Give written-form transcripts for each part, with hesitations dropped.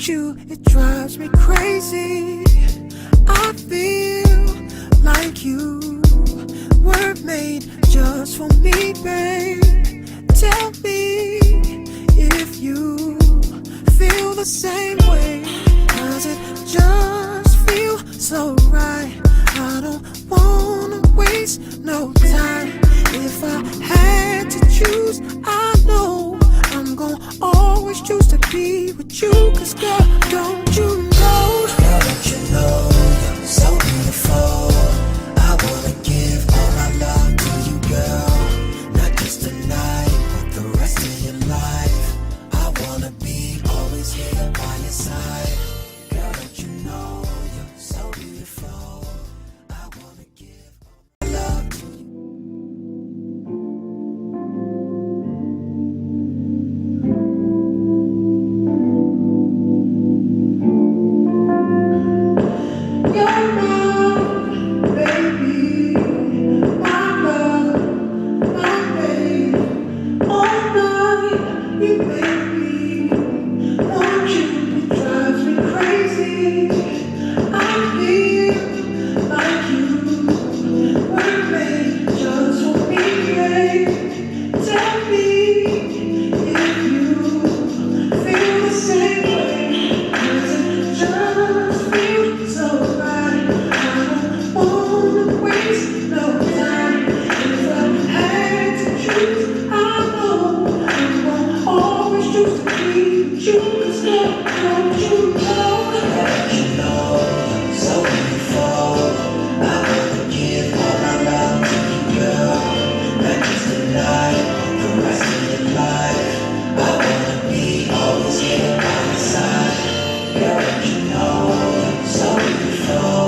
want you, it drives me crazy. I feel like you were made just for me, babe. Tell me if you feel the same way, 'cause it just feels so right. I don't wanna waste no time. If I had to choose, I know I'm gonna always choose to be with you. 'Cause girl, don't you know? Girl, don't you know you're so beautiful? I wanna give all my love to you, girl. Not just tonight, but the rest of your life. I wanna be always here by your side. Girl, don't you know you're so beautiful? I wanna give all my love to you. You're my baby, my love, my babe. All night you make me want you. It drives me crazy. I feel like you were made just for me, babe. Tell me if you feel the same way, 'cause it just feels so right. I don't wanna waste no time. If I had to choose, I know I'm gonna always choose to be with you. 'Cause girl, don't you know? Don't you know you're so beautiful? I wanna give all my love to you, girl. Not just tonight, but the rest of your life. I wanna be always here by your side. Girl, don't you know you're so beautiful?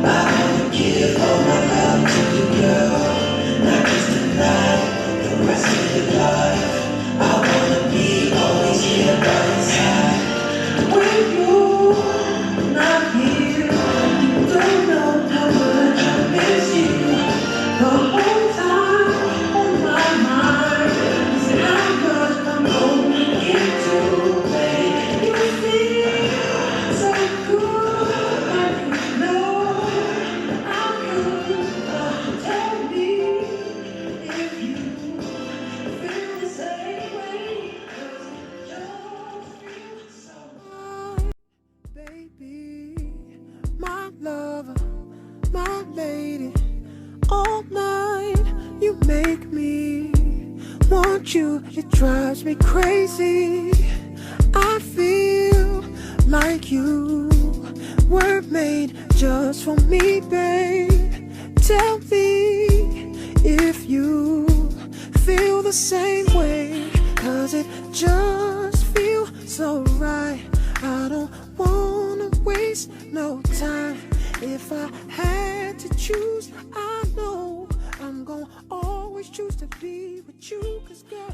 I wanna give all my love to you, girl. Not just tonight, but the rest of your life. I wanna be always here by your side. When you're not here, you don't know how much I miss you. The whole time on my mind is how much I'm gonna get to, babe. You feel so good, like you know I'm good. Tell me if you feel the same way, 'cause it just feels so right. Baby, my lover, my lady, all night you make me want you. It drives me crazy. I feel like you were made just for me, babe. Tell me if you feel the same way, 'cause it just feels so right. I don't wanna waste no time. If I had to choose, I know I'm gonna always choose to be with you. 'Cause girl,